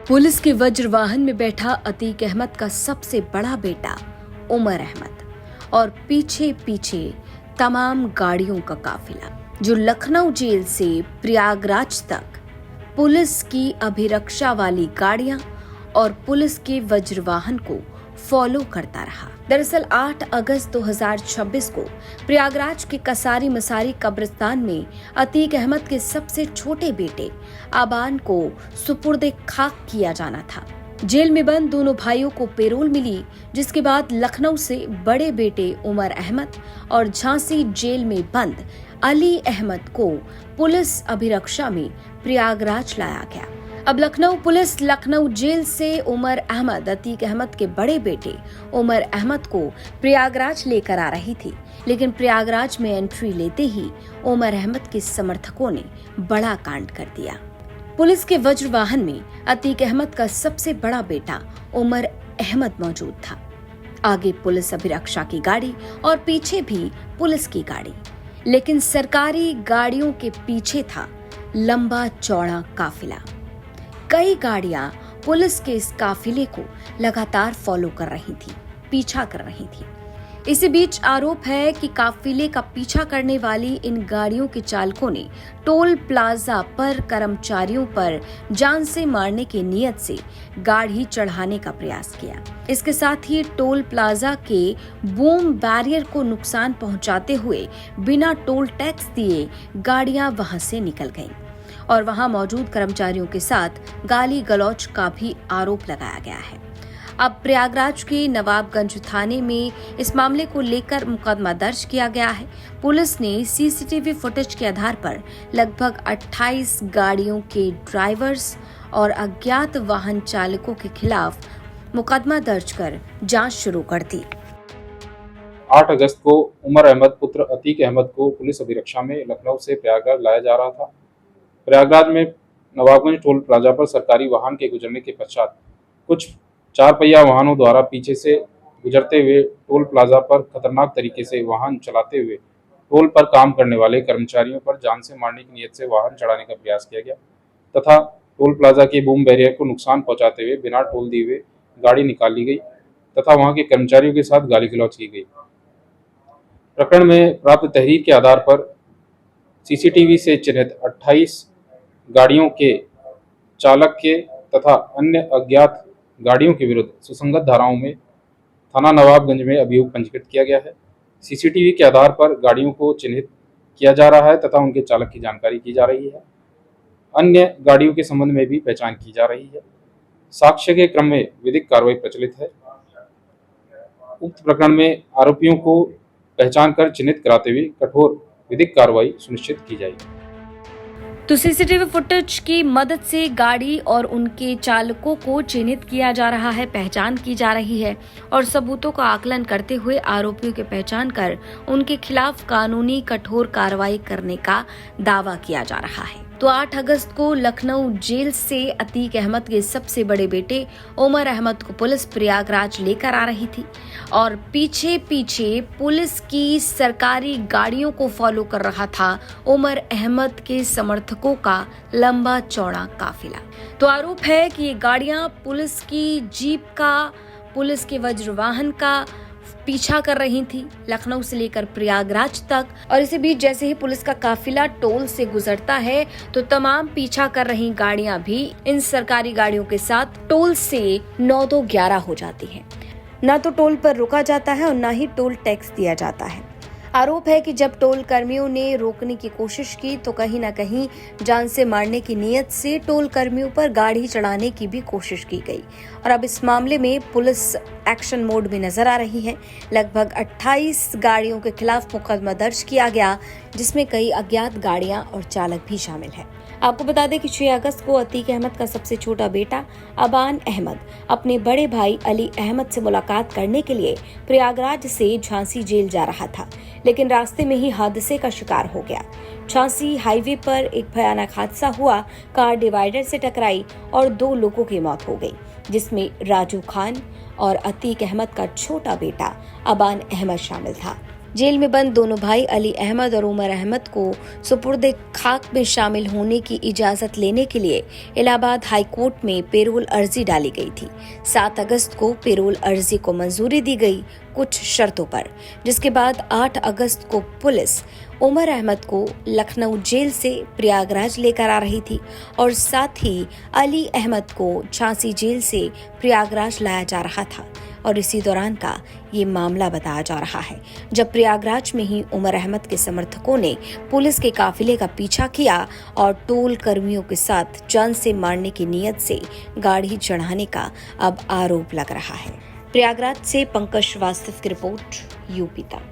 Police के वज्र वाहन में बैठा अतीक अहमद का सबसे बड़ा बेटा उमर अहमद और पीछे पीछे तमाम गाड़ियों का काफिला जो लखनऊ जेल से प्रयागराज तक पुलिस की अभिरक्षा वाली गाड़ियां और पुलिस के वज्र वाहन को फॉलो करता रहा। दरअसल 8 अगस्त 2026 को प्रयागराज के कसारी मसारी कब्रिस्तान में अतीक अहमद के सबसे छोटे बेटे आबान को सुपुर्दे खाक किया जाना था। जेल में बंद दोनों भाइयों को पैरोल मिली, जिसके बाद लखनऊ से बड़े बेटे उमर अहमद और झांसी जेल में बंद अली अहमद को पुलिस अभिरक्षा में प्रयागराज लाया गया। अब लखनऊ पुलिस लखनऊ जेल से उमर अहमद, अतीक अहमद के बड़े बेटे उमर अहमद को प्रयागराज लेकर आ रही थी, लेकिन प्रयागराज में एंट्री लेते ही उमर अहमद के समर्थकों ने बड़ा कांड कर दिया। पुलिस के वज्र वाहन में अतीक अहमद का सबसे बड़ा बेटा उमर अहमद मौजूद था। आगे पुलिस अभिरक्षा की गाड़ी और पीछे भी पुलिस की गाड़ी, लेकिन सरकारी गाड़ियों के पीछे था लंबा चौड़ा काफिला। कई गाड़ियां पुलिस के इस काफिले को लगातार फॉलो कर रही थी, पीछा कर रही थी। इसी बीच आरोप है कि काफिले का पीछा करने वाली इन गाड़ियों के चालकों ने टोल प्लाजा पर कर्मचारियों पर जान से मारने की नीयत से गाड़ी चढ़ाने का प्रयास किया। इसके साथ ही टोल प्लाजा के बूम बैरियर को नुकसान पहुंचाते हुए बिना टोल टैक्स दिए गाड़ियां वहां से निकल गईं और वहां मौजूद कर्मचारियों के साथ गाली गलौज का भी आरोप लगाया गया है। अब प्रयागराज के नवाबगंज थाने में इस मामले को लेकर मुकदमा दर्ज किया गया है। पुलिस ने सीसीटीवी फुटेज के आधार पर लगभग 28 गाड़ियों के ड्राइवर्स और अज्ञात वाहन चालकों के खिलाफ मुकदमा दर्ज कर जांच शुरू कर दी। 8 अगस्त को उमर अहमद पुत्र अतीक अहमद को पुलिस अभिरक्षा में लखनऊ से प्रयागराज लाया जा रहा था। प्रयागराज में नवाबगंज टोल प्लाजा पर सरकारी वाहन के गुजरने के पश्चात कुछ 4 पहिया वाहनों द्वारा पीछे से गुजरते हुए टोल प्लाजा पर खतरनाक तरीके से वाहन चलाते हुए टोल पर काम करने वाले कर्मचारियों पर जान से मारने की नीयत से वाहन चढ़ाने का प्रयास किया गया तथा टोल प्लाजा के बूम बैरियर को नुकसान पहुंचाते हुए बिना टोल दिए हुए गाड़ी निकाल ली गई तथा वहां के कर्मचारियों के साथ गाली गलौज की गई। प्रकरण में प्राप्त तहरीर के आधार पर सीसीटीवी से चिन्हित 28 गाड़ियों के चालक के तथा अन्य अज्ञात गाड़ियों के विरुद्ध सुसंगत धाराओं में थाना नवाबगंज में अभियोग पंजीकृत किया गया है। सीसीटीवी के आधार पर गाड़ियों को चिन्हित किया जा रहा है तथा उनके चालक की जानकारी की जा रही है। अन्य गाड़ियों के संबंध में भी पहचान की जा रही है। साक्ष्य के क्रम में विधिक कार्रवाई प्रचलित है। उक्त प्रकरण में आरोपियों को पहचान कर चिन्हित कराते हुए कठोर विधिक कार्रवाई सुनिश्चित की जाएगी। तो सीसीटीवी फुटेज की मदद से गाड़ी और उनके चालकों को चिन्हित किया जा रहा है, पहचान की जा रही है और सबूतों का आकलन करते हुए आरोपियों की पहचान कर उनके खिलाफ कानूनी कठोर कार्रवाई करने का दावा किया जा रहा है। तो 8 अगस्त को लखनऊ जेल से अतीक अहमद के सबसे बड़े बेटे उमर अहमद को पुलिस प्रयागराज लेकर आ रही थी और पीछे पीछे पुलिस की सरकारी गाड़ियों को फॉलो कर रहा था उमर अहमद के समर्थकों का लंबा चौड़ा काफिला। तो आरोप है कि ये गाड़ियां पुलिस की जीप का, पुलिस के वज्र वाहन का पीछा कर रही थी लखनऊ से लेकर प्रयागराज तक, और इसी बीच जैसे ही पुलिस का काफिला टोल से गुजरता है तो तमाम पीछा कर रही गाड़ियां भी इन सरकारी गाड़ियों के साथ टोल से 9-11 हो जाती हैं। ना तो टोल पर रुका जाता है और ना ही टोल टैक्स दिया जाता है। आरोप है कि जब टोल कर्मियों ने रोकने की कोशिश की तो कहीं न कहीं जान से मारने की नीयत से टोल कर्मियों पर गाड़ी चढ़ाने की भी कोशिश की गई और अब इस मामले में पुलिस एक्शन मोड में नजर आ रही है। लगभग 28 गाड़ियों के खिलाफ मुकदमा दर्ज किया गया, जिसमें कई अज्ञात गाड़ियां और चालक भी शामिल है। आपको बता दें कि 6 अगस्त को अतीक अहमद का सबसे छोटा बेटा आबान अहमद अपने बड़े भाई अली अहमद से मुलाकात करने के लिए प्रयागराज से झांसी जेल जा रहा था, लेकिन रास्ते में ही हादसे का शिकार हो गया। झांसी हाईवे पर एक भयानक हादसा हुआ। कार डिवाइडर से टकराई और 2 लोगों की मौत हो गई, जिसमें राजू खान और अतीक अहमद का छोटा बेटा आबान अहमद शामिल था। जेल में बंद दोनों भाई अली अहमद और उमर अहमद को सुपुर्द खाक में शामिल होने की इजाजत लेने के लिए इलाहाबाद हाई कोर्ट में पेरोल अर्जी डाली गई थी। 7 अगस्त को पेरोल अर्जी को मंजूरी दी गई कुछ शर्तों पर, जिसके बाद 8 अगस्त को पुलिस उमर अहमद को लखनऊ जेल से प्रयागराज लेकर आ रही थी और साथ ही अली अहमद को झांसी जेल से प्रयागराज लाया जा रहा था। और इसी दौरान का ये मामला बताया जा रहा है, जब प्रयागराज में ही उमर अहमद के समर्थकों ने पुलिस के काफिले का पीछा किया और टोल कर्मियों के साथ जान से मारने की नीयत से गाड़ी चढ़ाने का अब आरोप लग रहा है। प्रयागराज से पंकज श्रीवास्तव की रिपोर्ट, यूपी तक।